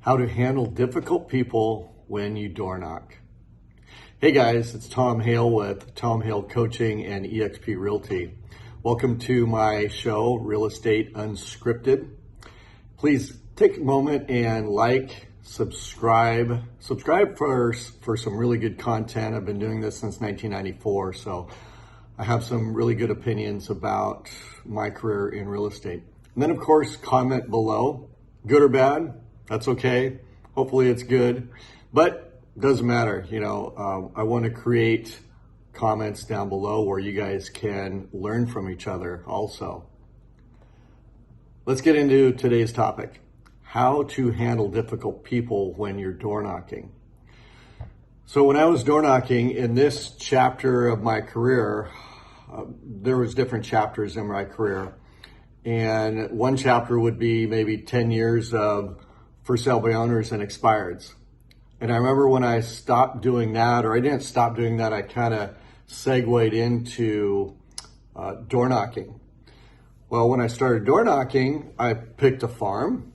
How to handle difficult people when you door knock. Hey guys, it's Tom Hale with Tom Hale Coaching and eXp Realty. Welcome to my show, Real Estate Unscripted. Please take a moment and subscribe for some really good content. I've been doing this since 1994, so I have some really good opinions about my career in real estate. And then of course, comment below, good or bad. That's okay. Hopefully it's good, but it doesn't matter. I want to create comments down below where you guys can learn from each other also. Let's get into today's topic, how to handle difficult people when you're door knocking. So when I was door knocking in this chapter of my career, there was different chapters in my career. And one chapter would be maybe 10 years of for sale by owners and expireds. And I remember when I stopped doing that, or I didn't stop doing that, I kind of segued into door knocking. Well, when I started door knocking, I picked a farm,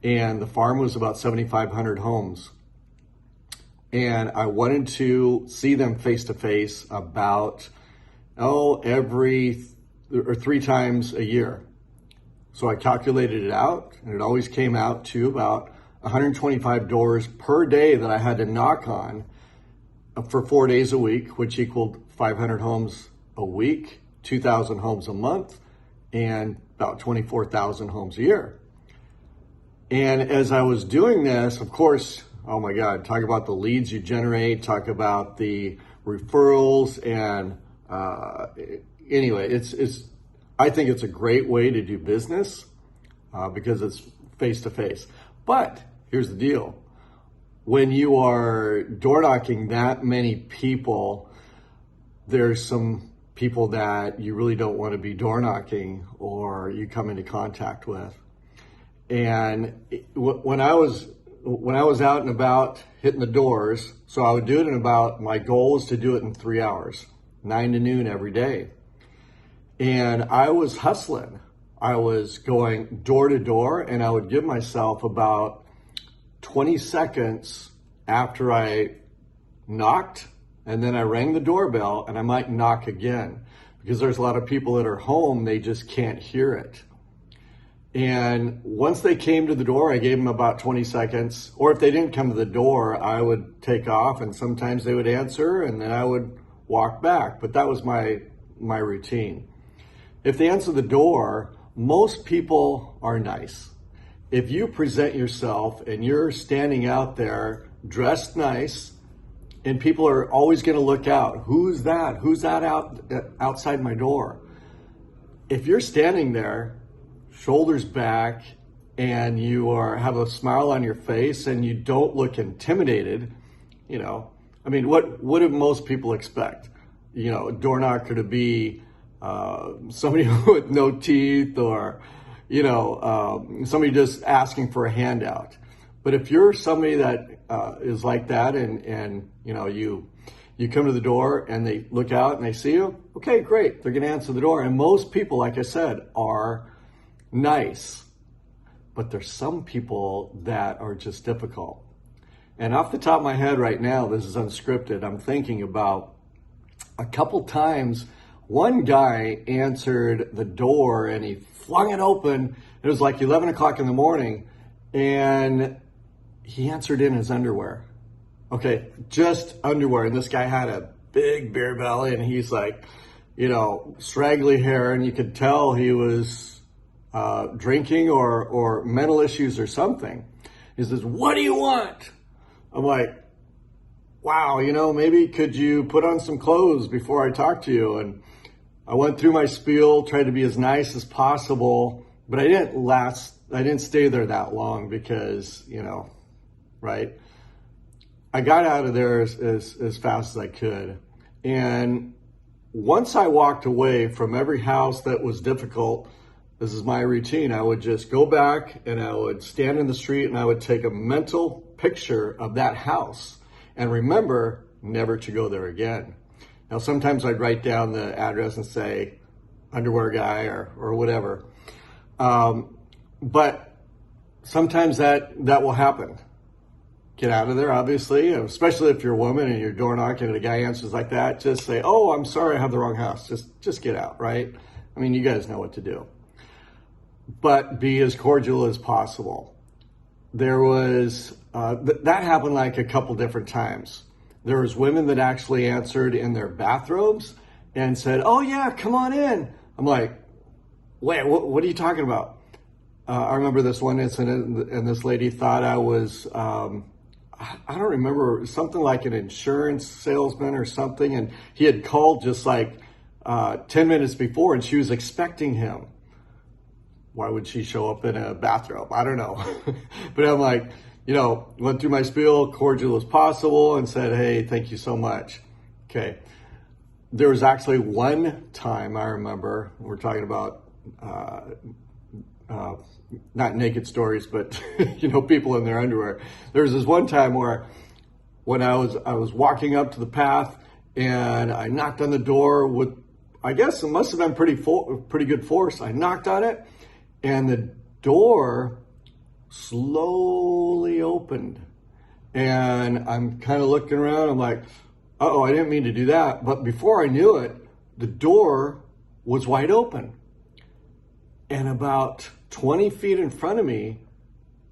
and the farm was about 7,500 homes. And I wanted to see them face to face about, every or 3 times a year. So I calculated it out, and it always came out to about 125 doors per day that I had to knock on for 4 days a week, which equaled 500 homes a week, 2,000 homes a month, and about 24,000 homes a year. And as I was doing this, of course, oh my God, talk about the leads you generate, talk about the referrals, and anyway, I think it's a great way to do business because it's face to face. But here's the deal. When you are door knocking that many people, there's some people that you really don't want to be door knocking or you come into contact with. And when I was out and about hitting the doors, so I would do it my goal is to do it in 3 hours, 9 to noon every day. And I was hustling. I was going door to door, and I would give myself about 20 seconds after I knocked, and then I rang the doorbell, and I might knock again because there's a lot of people that are home, they just can't hear it. And once they came to the door, I gave them about 20 seconds, or if they didn't come to the door, I would take off, and sometimes they would answer, and then I would walk back. But that was my routine. If they answer the door, most people are nice. If you present yourself and you're standing out there dressed nice, and people are always going to look out, who's that? Who's that outside my door? If you're standing there, shoulders back, and you have a smile on your face and you don't look intimidated, what do most people expect? A door knocker to be somebody with no teeth, or somebody just asking for a handout. But if you're somebody that is like that, and you come to the door and they look out and they see you, okay, great, they're going to answer the door. And most people, like I said, are nice, but there's some people that are just difficult. And off the top of my head right now, this is unscripted, I'm thinking about a couple times. One guy answered the door and he flung it open. It was like 11 o'clock in the morning, and he answered in his underwear. Okay, just underwear. And this guy had a big beer belly, and he's like, straggly hair, and you could tell he was drinking or mental issues or something. He says, "What do you want?" I'm like, wow, maybe could you put on some clothes before I talk to you? And I went through my spiel, tried to be as nice as possible, but I didn't stay there that long because, right? I got out of there as fast as I could. And once I walked away from every house that was difficult, this is my routine. I would just go back and I would stand in the street and I would take a mental picture of that house and remember never to go there again. Now, sometimes I'd write down the address and say, underwear guy or whatever. But sometimes that will happen. get out of there, obviously, especially if you're a woman and you're door knocking and a guy answers like that. Just say, oh, I'm sorry, I have the wrong house. Just get out, right? I mean, you guys know what to do. But be as cordial as possible. There was, that happened like a couple different times. There was women that actually answered in their bathrobes and said, oh yeah, come on in. I'm like, wait, what are you talking about? I remember this one incident, and this lady thought I was, I don't remember, something like an insurance salesman or something, and he had called just like 10 minutes before, and she was expecting him. Why would she show up in a bathrobe? I don't know. But I'm like, went through my spiel, cordial as possible, and said, hey, thank you so much. Okay. There was actually one time I remember, we're talking about not naked stories, but people in their underwear. There was this one time where when I was walking up to the path and I knocked on the door with, I guess it must have been pretty good force. I knocked on it and the door slowly opened, and I'm kind of looking around. I'm like, uh-oh, I didn't mean to do that. But before I knew it, the door was wide open. And about 20 feet in front of me,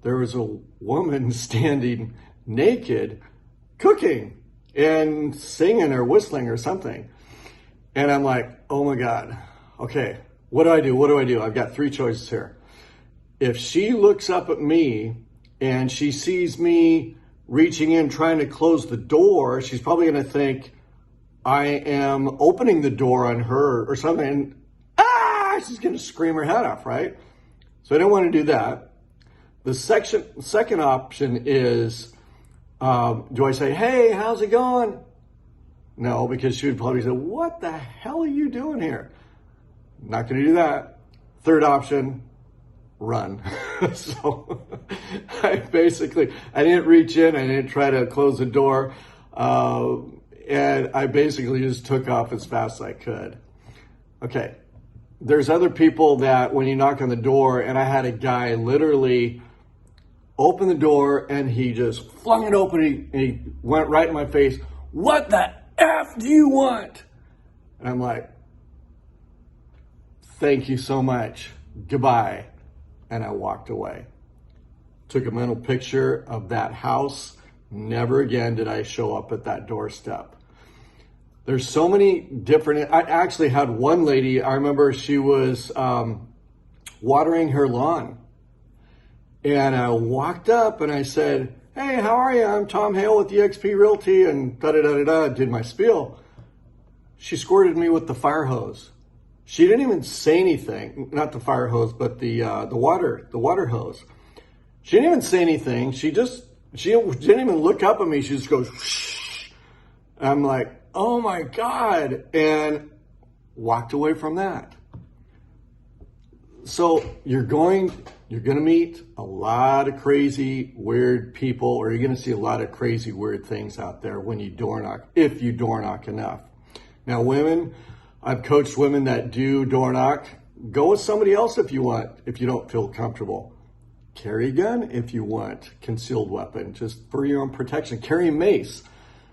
there was a woman standing naked, cooking and singing or whistling or something. And I'm like, oh my God, okay, what do I do? What do I do? I've got three choices here. If she looks up at me and she sees me reaching in, trying to close the door, she's probably going to think I am opening the door on her or something. She's going to scream her head off, right? So I don't want to do that. The second option is, do I say, hey, how's it going? No, because she would probably say, what the hell are you doing here? Not going to do that. Third option, run. So I didn't reach in, I didn't try to close the door, and I basically just took off as fast as I could. Okay. There's other people that when you knock on the door, and I had a guy literally open the door and he just flung it open and he went right in my face. What the F do you want? And I'm like, thank you so much. Goodbye. And I walked away. Took a mental picture of that house. Never again did I show up at that doorstep. There's so many different, I actually had one lady, I remember she was watering her lawn. And I walked up and I said, hey, how are you? I'm Tom Hale with eXp Realty, and da-da-da-da-da, did my spiel. She squirted me with the fire hose. She didn't even say anything, not the fire hose, but the water hose. She didn't even say anything. She didn't even look up at me. She just goes, shh. I'm like, oh my God, and walked away from that. So you're going to meet a lot of crazy, weird people, or you're going to see a lot of crazy, weird things out there when you door knock, if you door knock enough. Now, women, I've coached women that do door knock. Go with somebody else if you want, if you don't feel comfortable. Carry a gun if you want, concealed weapon, just for your own protection. Carry a mace.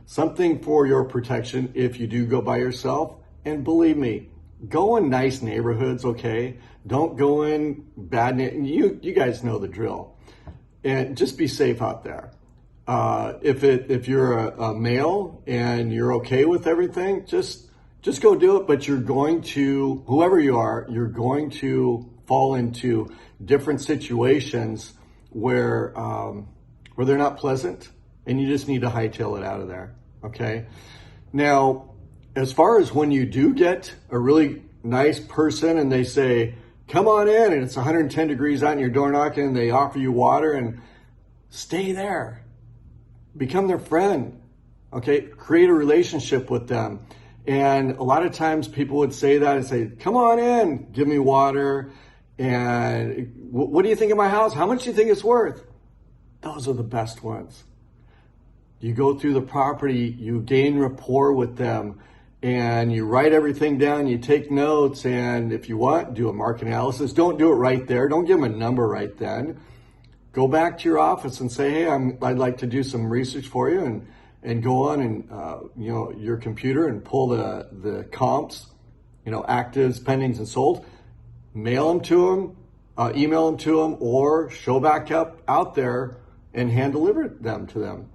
Something for your protection if you do go by yourself. And believe me, go in nice neighborhoods, okay? Don't go in bad, you guys know the drill. And just be safe out there. If you're a male and you're okay with everything, just go do it. But you're going to, whoever you are, you're going to fall into different situations where they're not pleasant, and you just need to hightail it out of there, okay? Now, as far as when you do get a really nice person and they say, come on in, and it's 110 degrees out and you're door knocking and they offer you water, and stay there. Become their friend, okay? Create a relationship with them. And a lot of times people would say that and say, come on in, give me water, and what do you think of my house? How much do you think it's worth? Those are the best ones. You go through the property, you gain rapport with them, and you write everything down, you take notes, and if you want, do a market analysis. Don't do it right there. Don't give them a number right then. go back to your office and say, hey, I'd like to do some research for you, and go on and your computer and pull the comps, actives, pendings, and sold, mail them to them, email them to them, or show back up out there and hand deliver them to them.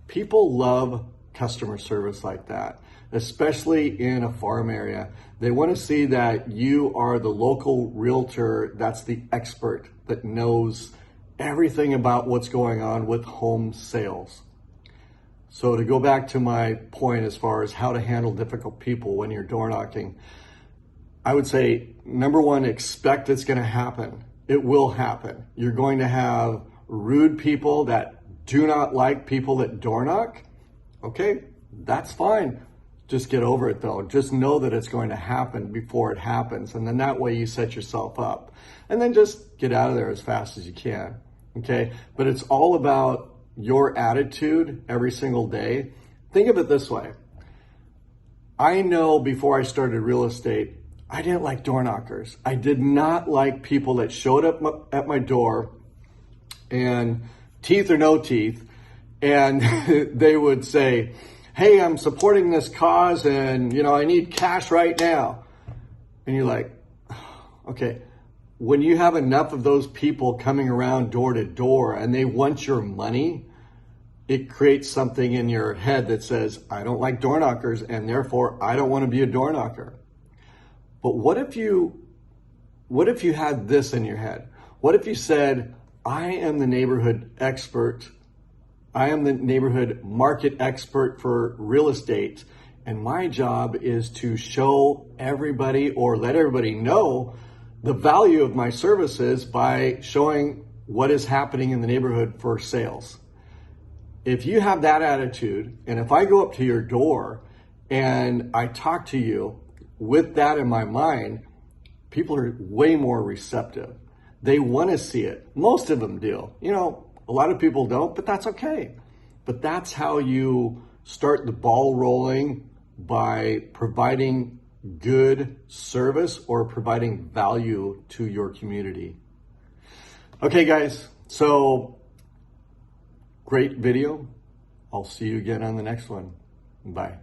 People love customer service like that, especially in a farm area. They want to see that you are the local realtor that's the expert that knows everything about what's going on with home sales. So to go back to my point as far as how to handle difficult people when you're door knocking, I would say, number one, expect it's going to happen. It will happen. You're going to have rude people that do not like people that door knock. Okay, that's fine. Just get over it though. Just know that it's going to happen before it happens. And then that way you set yourself up. And then just get out of there as fast as you can. Okay, but it's all about your attitude every single day. Think of it this way. I know before I started real estate, I didn't like door knockers. I did not like people that showed up at my door and teeth or no teeth, and they would say, hey, I'm supporting this cause and I need cash right now. And you're like, okay, when you have enough of those people coming around door to door and they want your money, it creates something in your head that says, I don't like door knockers, and therefore I don't want to be a door knocker. But what if you had this in your head? What if you said, I am the neighborhood expert. I am the neighborhood market expert for real estate. And my job is to show everybody or let everybody know the value of my services by showing what is happening in the neighborhood for sales. If you have that attitude, and if I go up to your door and I talk to you with that in my mind, people are way more receptive. They want to see it. Most of them do. A lot of people don't, but that's okay. But that's how you start the ball rolling, by providing good service or providing value to your community. Okay, guys, so great video. I'll see you again on the next one. Bye.